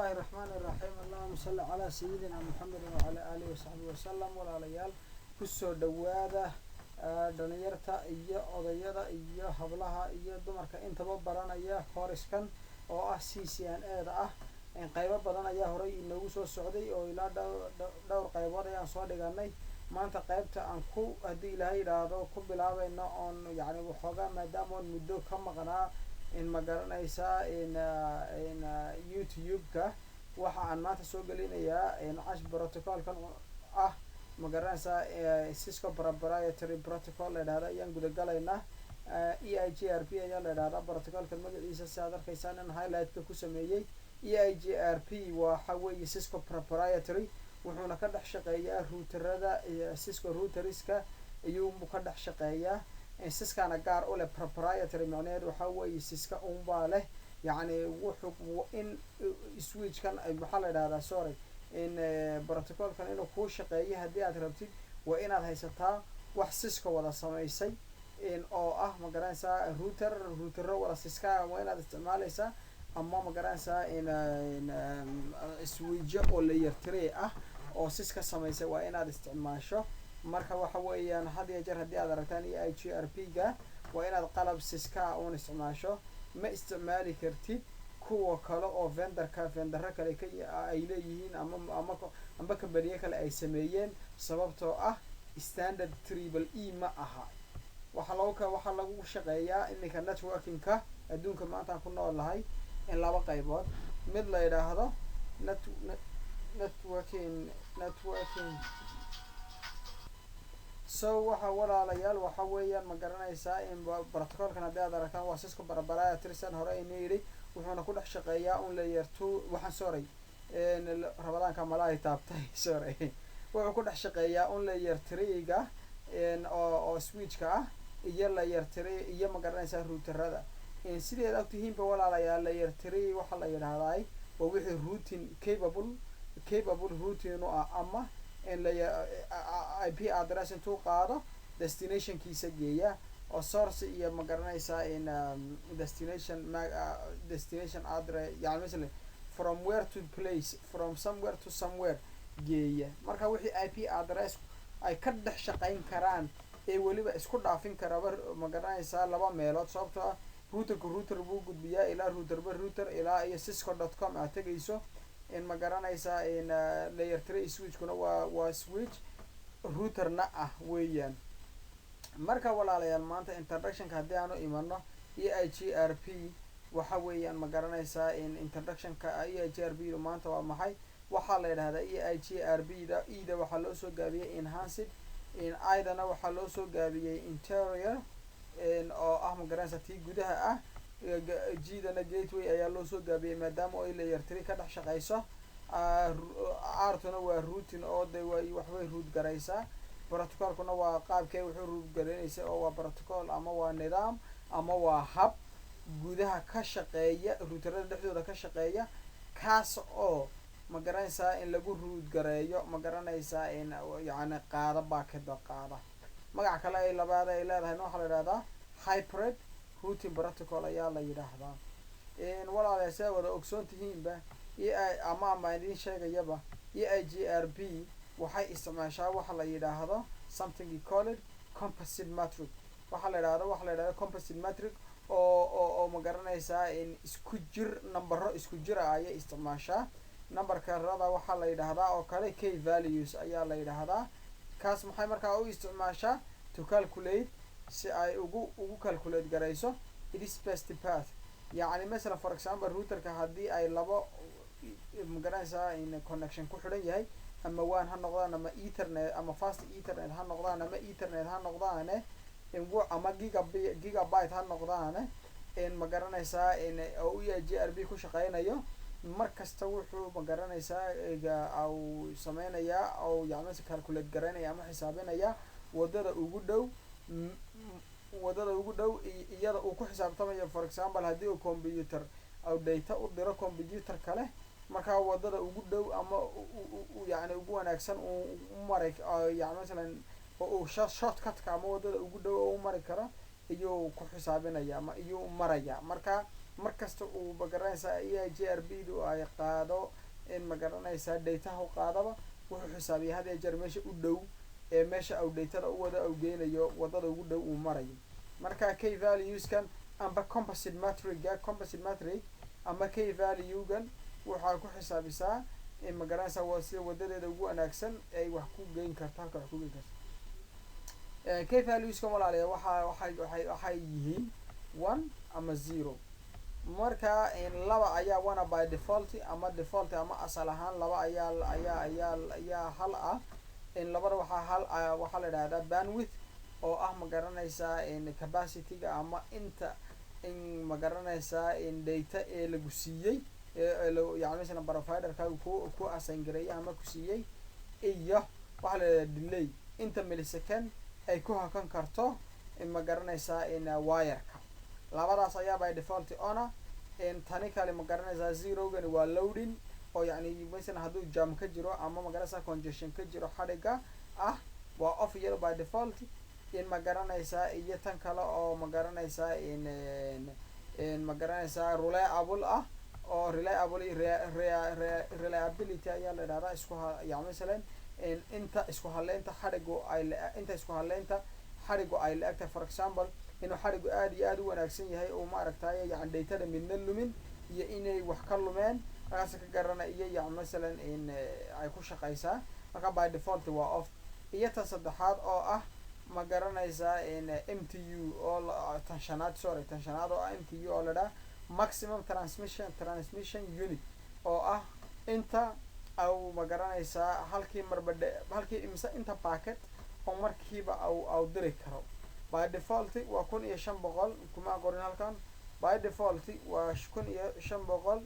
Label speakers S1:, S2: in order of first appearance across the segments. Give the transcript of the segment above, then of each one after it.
S1: الله الرحمن الرحيم اللهم صل على سيدنا محمد وعلى آله وصحبه وسلم ولا ليال كسر دواده dhalinyarta iyo odayada iyo hablaha iyo dumarka intaba baranaya kooriskan oo ah CCNA-da ah in qaybo badan ayaa horay inoogu soo socday oo ilaa dhowr qaybood ayaan soo dhiganay maanta qaybta aan ku hadii ilaahay yiraahdo ku bilaabayno on yani waxoogaa maadaama muddo ka maqnaa in magaranaysa in YouTube-ka waxa aan maanta soo gelinayaa in cash protocol-kan ah magaranaysa Cisco proprietary protocol la yiraahdo ayaan guda galaynaa EIGRP ayaa la yiraahdaa protocol-kan magaciisa si aad arkaysaan in highlight-ka ku sameeyay EIGRP waxa weeye Cisco proprietary wuxuuna ka dhex shaqeeyaa routerada Cisco routerska ayuu ka dhex shaqeeyaa Cisco-na gaar u leh proprietary macnaheedu waxa weeye Cisco unbaa leh yani wuxuu in switch-kan waxa la yiraahdaa sorry in protocol-kan inuu ku shaqeeyo hadii aad rabtid waa inaad haysataa wax Cisco wada sameysay in oo ah magaranaysa router wada Cisco waa inaad isticmaalaysaa ama magaranaysa in switch oo layer 3 ah oo Cisco sameysay waa inaad isticmaasho marka waxa weeyaan had iyo jeer hadii aad aragtaan EIGRP-ga waa inaad qalab Cisco oo isticmaasho ma isticmaali kartid kuwa kale oo vendor kale ay leeyihiin ama company kale ay sameeyeen sababtoo ah standard triple E ma aha waxa lagu shaqeeyaa iminka networking-ka adduunka maanta ku noolahay in laba qaybood mid la yiraahdo networking so waxa walaalayaal waxa weeyaan ma garanaysaa in protocol-kan hadii aad aragtaan waa Cisco proprietary san hore inay yiri wuxuuna ku dhex shaqeeyaa un layer 2 waxaan sorry rabadaanka malaay taabtay sorry wuxuu ku dhex shaqeeyaa un layer 3-ga oo switch-ka ah iyo layer 3 iyo ma garanaysaa routerada in sideed ogtihiinba walaalayaal layer 3 waxa la yiraahdaa oo wixii routing capable routing ama in layer IP address intuu qaado destination-kiisa geeya oo source iyo ma garanaysaa in destination address yani mesela from where to place from somewhere to somewhere geeya marka wixii IP address ay ka dhex shaqeyn karaan ee waliba isku dhaafin karaba ma garanaysaa laba meelood sababtoo ah router buu gudbiyaa ilaa router ilaa iyo cisco.com aad tagayso in ma garanaysaa in layer 3 switch-kuna waa switch router-na ah weeyaan marka walaalayaal maanta introduction-ka hadii aanu imano EIGRP waxa weeyaan ma garanaysaa in introduction-ka EIGRP maanta waa maxay waxa la yiraahdaa EIGRP-da ida waxa loo soo gaabiyay enhanced in aidana waxa loo soo gaabiyay interior in oo ah ma garanaysaa tii gudaha ah G-dana gateway ayaa loo soo gaabiyay maadaama ay layer 3 ka dhex shaqeyso R-tuna waa routing oo wax way root garaysaa protocol-kuna waa qaabkee wuxuu root garaynaysaa oo waa protocol ama waa nidaam ama waa hab gudaha ka shaqeeya routerada dhexdooda ka shaqeeya kaas oo ma garanaysaa in lagu root gareeyo ma garanaysaa in yani qaada baakada qaada magac kale ay labaad ay leedahay waxa la yiraahdaa hybrid routing protocol ayaa la yiraahdaa in walaalayaal sida wada ogsoontihiinba ama idin sheegayaba EIGRP waxay isticmaashaa waxa la yiraahdo something called composite matrix waxa la yiraahdo composite matrix oo ma garanaysaa in isku jir nambaro isku jir ah ay isticmaashaa numberka rada waxa la yiraahdaa oo kale key values ayaa la yiraahdaa kaas maxay markaa u isticmaashaa to calculate si ay ugu calculate garayso it is best path yani mesela for example routerka hadii ay labo ma garanaysaa in connection ku xiran yahay ama WAN ha noqdaan ama ethernet ama fast ethernet ha noqdaan ama ethernet ha noqdaan in ama gigabyte ha noqdaan in ma garanaysaa in oo EIGRP ku shaqeynayo markasta wuxuu ma garanaysaa au sameynaya oo yani calculate garanaya ama xisaabinaya wadada ugu dhow iyada uu ku xisaabtamayo for example hadii uu computer au data u diro computer kale marka wadada ugu dhow ama yani ugu wanaagsan uu maray yani mesela oo shortcut-ka ama wadada ugu dhow oo mari karo iyo ku xisaabinaya ama iyo maraya marka markasta uu magaranaysaa EIGRB du ay qaado in magaranaysaa data u qaadaba wuxuu xisaabiyaa had iyo jeer meesha u dhow ee meesha uu datada u wada geynayo wadada ugu dhow uu marayo marka key valueskan amba composite matrix ama key valuegan waxaa ku xisaabisaa in magaranaysaa waa sida wadadeeda ugu wanaagsan ay wax ku geyn karto halka wax ku geyn karto key valueskan walaalayaal waxay yihiin 1 ama 0 marka in laba ayaa wana by default ama asal ahaan laba ayaa hal ah in labada waxaa la yidhahdaa bandwidth oo ah magaranaysaa in capacity-ga ama inta in magaranaysaa in data ee lagu siiyey yani مثلا provider-ka ku assign gareeyay ama ku siiyey iyo waxa la yidhahdaa delay inta millisecond ay ku hakan karto in magaranaysaa in wire-ka labadaas ayaa by default ona in tani kale magaranaysaa zero-gani waa loading oo yani مثلا hadduu jam ka jiro ama magaranaysaa congestion ka jiro xadhiga ah waa off iyada by default in magaranaysaa iyo tan kale oo magaranaysaa in magaranaysaa reliable ah oo reliability ayaa la yidhahdaa yani مثلا inta isku haleynta xadhigu ay la-egtahay for example inuu xadhigu aad iyo aad u wanaagsan yahay oo maaragtay yani datada midna lumin iyo inay wax ka lumeen markaas ka garana iyo yani مثلا in ay ku shaqaysaa marka by default waa off iyo tan saddexaad oo ah ma garanaysaa in MTU oo tan shanaad oo ah MTU oo la dhaha maximum transmission unit oo ah inta au ma garanaysaa halkii imisa inta packet oo markiiba au diri karo by default waa 1500 kuma qorin halkan by default waa 1500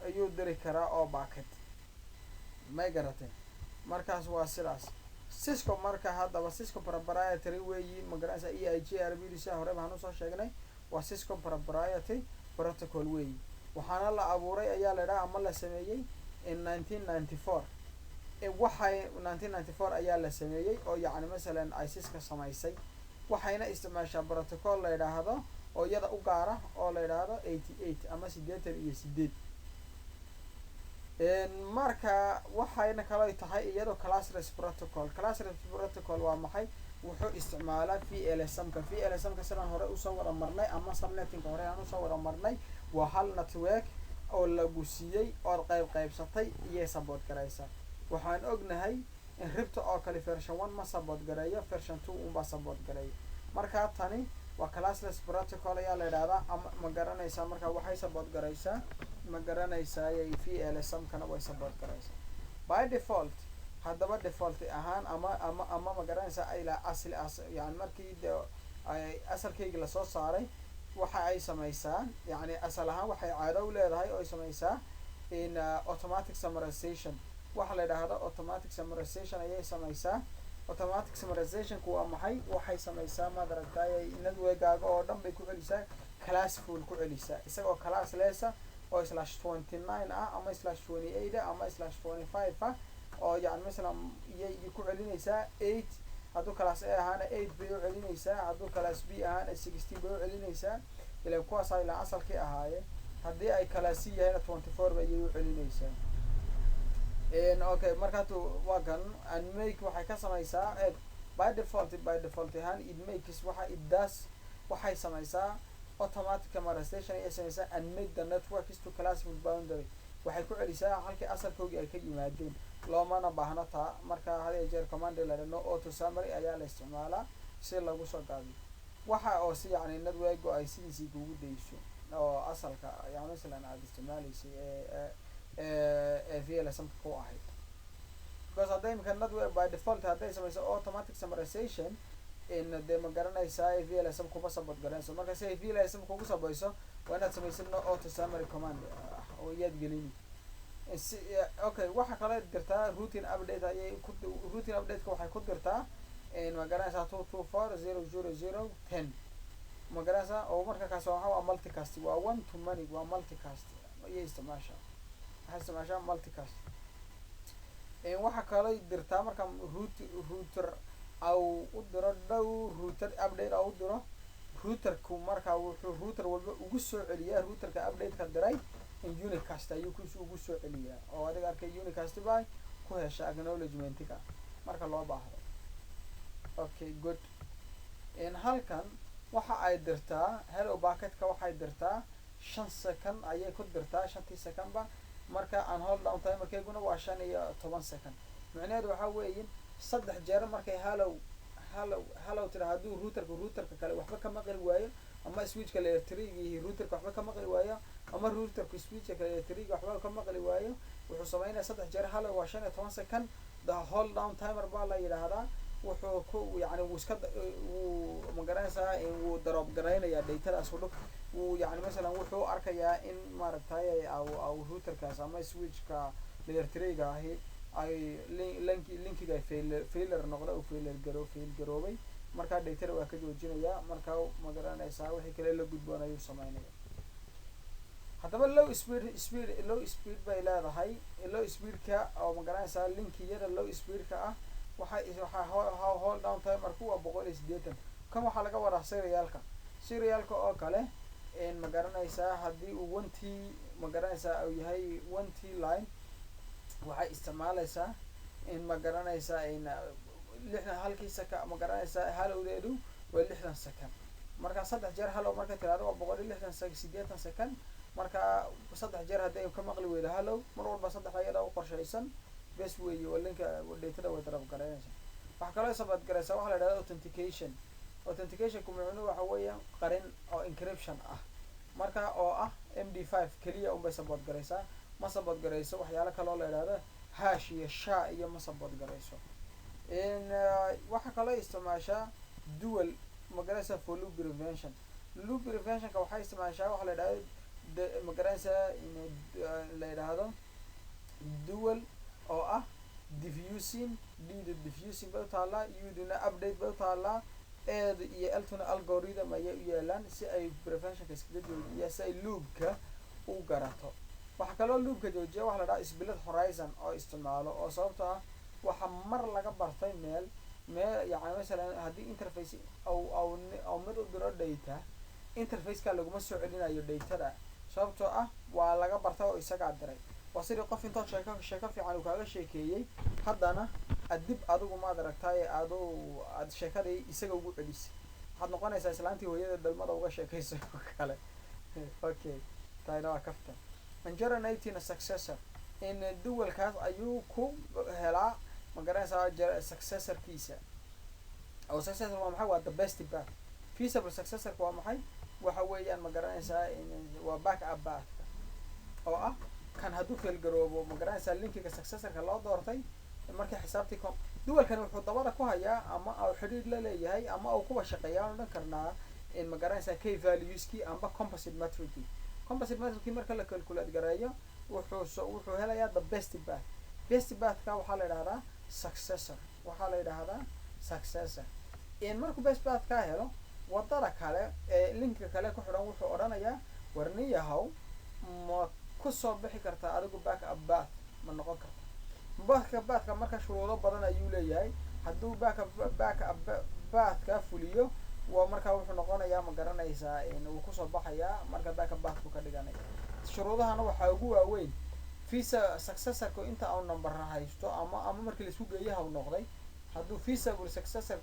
S1: ayuu diri karaa oo packet may garatay markaas waa sidaas Cisco marka haddaba Cisco proprietary weeyi magaranaysaa EIGRB si hore baan soo sheegnay waa Cisco proprietary protocol weeyi waxaana la abuuray ayaa la yiraahdaa ama la sameeyay in 1994 waxay 1994 ayaa la sameeyay oo yani مثلا ay Cisco samaysay waxayna isticmaashaa protocol la yiraahdo oo iyada u gaar ah oo la yiraahdo 88 ama 88 marka waxayna kala tahay iyadoo classless protocol waa maxay wuxuu isticmaalaa VLSM-ka sidaan hore u soo wada marnay ama subnetting hore aan u soo wada marnay waa hal network oo lagu siiyey oo qaybsatay iyo support garaysa waxaan ognahay in ribta oo kale version 1 ma support gareeyo version 2 uma support gareeyo marka tani waa classless protocol ayaa la yiraahdaa ama ma garanaysaa marka waxay support garaysaa ma garanaysaa VLSM-kana way support garaysaa by default haddaba default ahaan ama ma garanaysaa ila asli yani markii ay asalkayga la soo saaray waxa ay samaysaa yani asal ahaan waxay caado u leedahay oo ay samaysaa in automatic summarization waxa la yiraahdo automatic summarization ayay samaysaa automatic summarization ku waa maxay waxay samaysaa ma aragtay network-gaaga oo dhan bay ku celisaa classful ku celisaa isagoo classless oo /29 ah ama /28 ah ama /25 ah oo yani مثلا iyay ku celinaysaa 8 hadduu class A ahaana 8 bay u celinaysaa hadduu class B ahaana 16 bay u celinaysaa ilaa kuwaas ay la asalkii ahaayeen haddii ay class C yahayna 24 bay u celinaysaa okay marka waa kan and make waxay ka samaysaa by default ahaan it makes waxay samaysaa automatic summarization ay samaysaa and make the network is to classful boundary waxay ku celisaa halkii asalkoodii ay ka yimaadeen loomana baahna taa marka hal jeer command la rano auto summary ayaa la isticmaalaa si lagu soo gaabiyo waxa oo si yani network ay sidiisii ugu deyso oo asalka yani مثلا aad isticmaalaysay VLSM ku ahayd because hadday imka network by default hadday samayso automatic summarization in de ma garanaysaa VLSM kuba support garanayso marka si VLSM kugu sabayso waa inaad samaysid auto summary command oo iyad gelin okay waxa kale dirtaa routine update ayay routine update-ka waxay ku dirtaa in ma garanaysaa 224.0.0.10 ma garanaysaa oo marka kaas waa multicast waa one to many waa multicast ayay isticmaashaa multicast waxa kale dirtaa marka router au u diro router update au diro routerku markaa wuxuu router walba ugu soo celiyaa routerka update ka diray in unicast ayuu ugu soo celiyaa oo adiga arkay unicast by ku hesha acknowledgement-ka marka loo baahdo. Okay good. In halkan waxa ay dirtaa hello packet-ka waxay dirtaa 5 second ayay ku dirtaa 5 second ba marka aan hold down timer-keeguna waa 15 second. macnaheedu waxa weeyeen 3 jeer markay hello tiraahdo routerka kale waxba ka maqli waayo ama switch-ka layer 3 routerka waxba ka maqli waayo ama routerka switch-ka layer 3 waxba ka maqli waayo wuxuu sameeynaa 3 jeer hello waa 15 second. the hold down timer baa la yiraahdaa wuxuu ku yani uu magaranaysaa in uu drop gareynayaa datadaas uu yani mesela wuxuu arkayaa in maaragtay au routerkaas ama switch-ka layer 3 ahi ay linkiga failure noqdo oo fail garoobay marka datada waa ka joojinaya marka magaranaysaa wixii kale la gudboonayo sameeynaya. haddaba low speed bay leedahay low speed-ka oo magaranaysaa linkiyada low speed-ka ah waxa hold down timer ku waa 180 kan waxa laga wadaa serialka oo kale in magaranaysaa hadii uu 1T magaranaysaa uu yahay 1T line waxay isticmaalaysaa in magaranaysaa in 60 halkii second magaranaysaa halowdeedu waa 60 second marka 3 jeer halow marka tiraado waa 160 second marka 3 jeer haday ka maqli weydo halow mar walba 3 ayada u qorshaysan bes weeyo walinka datada way darab gareynaysaa. waxa kale oo sabad garaysa waxa la yiraahdo authentication ku macnuhu waxa weeyaan qarin oo encryption ah marka oo ah MD5 kaliya un bay sabad garaysaa ma sabad garayso waxyaalo kale oo la yiraahdo hash iyo sha iyo ma sabad garayso. in waxa kale isticmaasha dual magaranaysa for loop prevention ka waxay isticmaashaa waxa la yiraahdo magaranaysa in la yiraahdo dual oo ah diffusing bay taala iyaduna update bay taala iyo altuna algorithm ay u yeelan si ay prevention iska joojiyo si ay loop-ka u garato. waxa kale oo loop-ka joojiya waxa la yiraahdo split horizon oo isticmaalo oo sababtoo ah waxa mar laga bartay meel yani mesela hadii interface au mid u diro data interface-ka laguma soo celinayo datada sababtoo ah waa laga bartay oo isaga diray waa sidii qof inta sheeko fiican uu kaaga sheekeeyay haddana adib adigu ma aragtay aad sheekadii isaga ugu celisay waxaad noqonaysaa islaantii hooyada dalmada uga sheekayso kale. okay tayna waa kafta generating a successor in dualkaas ayuu ku helaa magaranaysaa successor-kiisa oo successor waa maxay waa the best path feasible successor waa maxay waxa weeyaan magaranaysaa waa backup path oo ah kan hadduu fail garoobo magaranaysaa linkiga successor-ka loo doortay markii xisaabtii dualkan wuxuu dabada ku hayaa ama uu xiriir la leeyahay ama uu kuwa shaqeeyaan oo dhan karnaa in magaranaysaa key values-kii amba composite matrix marka la calculate gareeyo wuxuu helayaa the best path-ka waxaa la yiraahdaa successor in markuu best path-ka helo wadada kale ee linkiga kale ku xiran wuxuu oranayaa warniyahow ma ku soo bixi kartaa adigu backup path ma noqon kartaa backup marka shuruudo badan ayuu leeyahay hadduu backup path-ka fuliyo waa marka wuxuu noqonayaa ma garanaysaa in uu ku soo baxayaa marka backup path-ku ka dhiganaya shuruudahana waxa ugu waaweyn successor-ku inta uu number haysto ama markii la isku geeyaha uu noqday hadduu feasible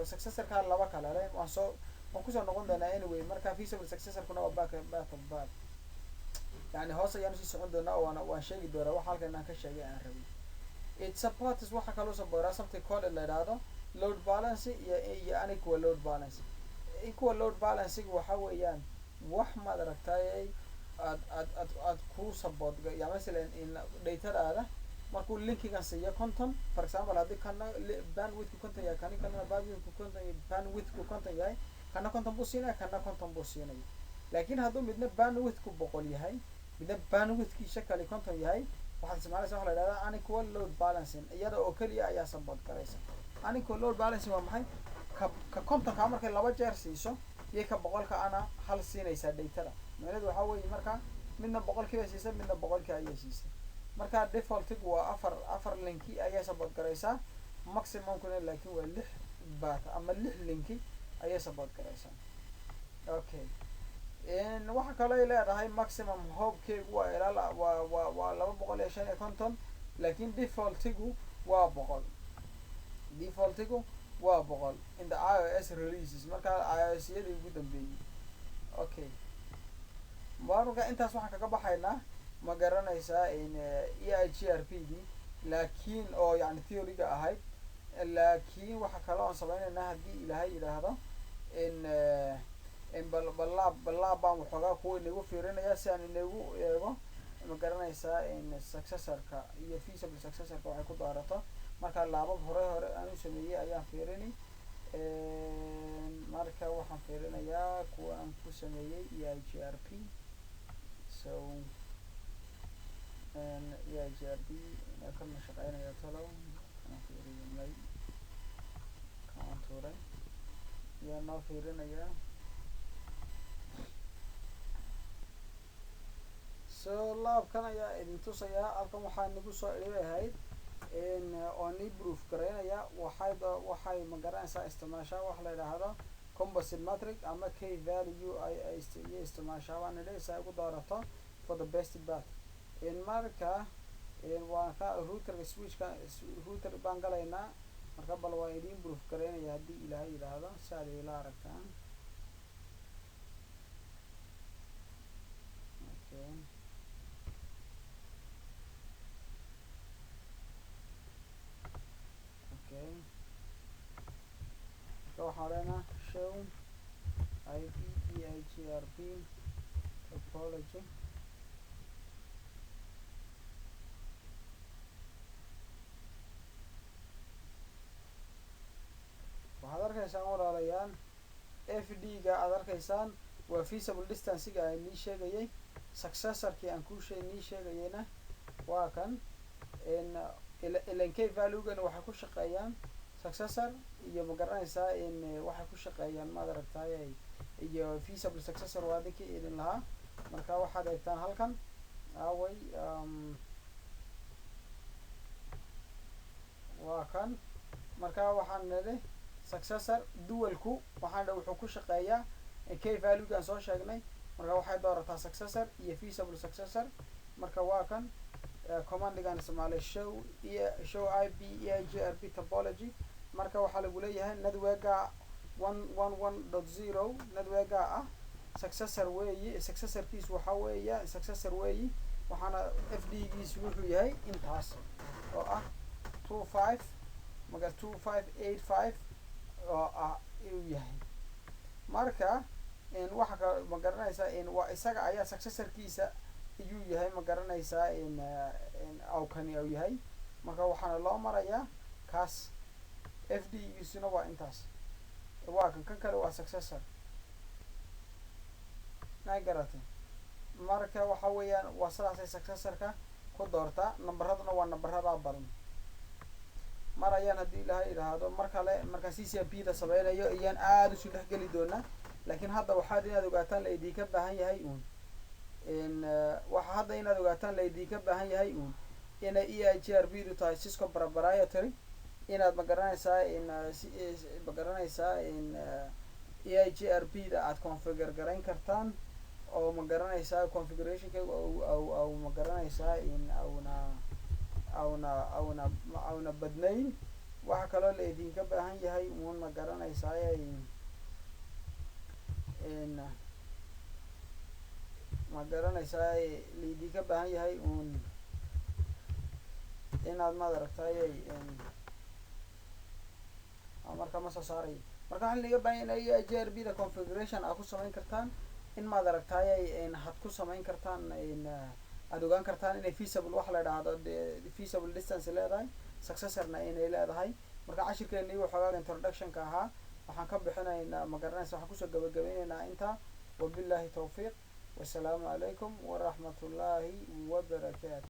S1: successor-ka laba kale leh waan kusoo noqon doonaa anyway marka feasible successor-kuna waa backup path يعني hoos ayaan sii socon doonaa oo waan sheegi doonaa waxa halkan aan ka sheegay aan rabay. it supports waxa kale oo support something called la yiraahdo load balance iyo unequal load balance. equal load balance waxa weeyaan wax ma aragtay aad ku support ya mesela in data-daada markuu linkigan siiyo content for example hadii kana bandwidth ku content yahay kana bandwidth ku content yahay kana content buu siinaya kana content buu siinaya laakiin hadduu midna bandwidth ku 100 yahay midna bandwidth-kiisa kale content yahay waxaad isticmaalaysaa waxa la yiraahdaa unequal load balancing iyada oo kaliya ayaa support garaysa. unequal load balancing waa maxay ka content-ka markay laba jeer siiso iyo ka 100-ka ana hal siinaysa data-da macnaheedu waxa weeye marka midna 100-kiiba siisa midna 100-ka ayaa siisa marka default-igu waa afar linki ayaa support garaysa maximum-kuna laakiin waa 6 baat ama 6 linki ayaa support garaysa. okay waxa kale ay leedahay maximum hoobkeegu waa ilaa waa 255 laakiin defaultigu waa 100 defaultigu waa 100 in the iOS releases marka iOS yadii ugu dambeeyay okay marka intaas waxaan kaga baxaynaa ma garanaysaa in EIGRPD laakiin oo yani theory-ga ahayd laakiin waxa kale oo samaynaynaa haddii ilaahay yiraahdo in balaab baan waxoogaa kuwa inagu fiirinaya si aan inagu eego ma garanaysaa in successorka iyo feasible successorka waxay ku daarato marka laabab hore aan u sameeyey ayaan fiirini marka waxaan fiirinayaa kuwa aan ku sameeyey EIGRP so EIGRP kana shaqeynaya talo aan fiirinay contour yaa noo fiirinayaa so laabkan ayaa idin tusayaa halkan waxaa nagu soo ahayd oo ni proof gareynaya waxay ma garanaysaa isticmaashaa wax la yidhaahdo composite matrix ama k value ay isticmaashaa waan nidhi si ay ugu doorato for the best path marka waan ka routerka switchka router baan galaynaa marka bal waa idin proof gareynaya haddii ilaahay yidhaahdo si aad ila aragtaan okay so waxaan leenahay show EIGRP topology waxaad arkaysaan walaalayaal FD-ga aad arkaysaan waa feasible distance-ga aan nii sheegayay successorkii aan kuu nii sheegayayna waa kan LNK value-gana waxay ku shaqeeyaan successor iyo ma garanaysaa in waxay ku shaqeeyaan maad aragtay iyo feasible successor waa dinkii idin lahaa marka waxaad eegtaan halkan away waa kan marka waxaan nidhi successor dualku waxaan wuxuu ku shaqeeyaa k value-gaan soo sheegnay marka waxay doorataa successor iyo feasible successor marka waa kan commandigan isticmaalay show IP EIGRP topology marka waxaa lagu leeyahay networka 111.0 networka ah successor weeyi successorkiisu waxa weeya successor weeyi waxaana FD-giisu wuxuu yahay intaas oo ah 25 maga 2585 oo ah uu yahay marka waxa ka ma garanaysaa waa isaga ayaa successorkiisa iyuu yahay ma garanaysaa awkani uu yahay marka waxaana loo marayaa kaas FD-giisuna waa intaas waa kan kale waa successor naa garatay marka waxa weeyaan waa sidaasay successorka ku doortaa nambaraduna waa nambarada badan mar ayaan haddii ilaahay yidhaahdo mar kale markaan CCMP-da sameynayo ayaan aada usu dhex geli doonaa laakiin hadda waxaad inaad ogaataan la idinka baahan yahay uun waxa hadda inaad ogaataan la idinka baahan yahay uun inay EIGRP-du tahay Cisco proprietary inaad ma garanaysaa ma garanaysaa EIGRP-da aad configure garayn kartaan oo ma garanaysaa configuration-ka au ma garanaysaa awna badnayn waxa kaloo la idinka baahan yahay uun ma garanaysaa ma garanaysaa la idinka baahan yahay uun inaad maad aragtay marka ma soo saaray marka waxaa laga baahan yahay EIGRP-da configuration aad ku samayn kartaan in maad aragtay had ku samayn kartaan aad ogaan kartaan inay feasible wax la yidhaahdo feasible distance leedahay successorna inay leedahay marka cashirkeeni waxoogaa introduction-ka ahaa waxaan ka bixinaynaa ma garanaysa waxaan kusoo gabagabeynaynaa intaa wabillahi tawfiiq wasalaamu calaykum waraxmatullaahi wabarakaatu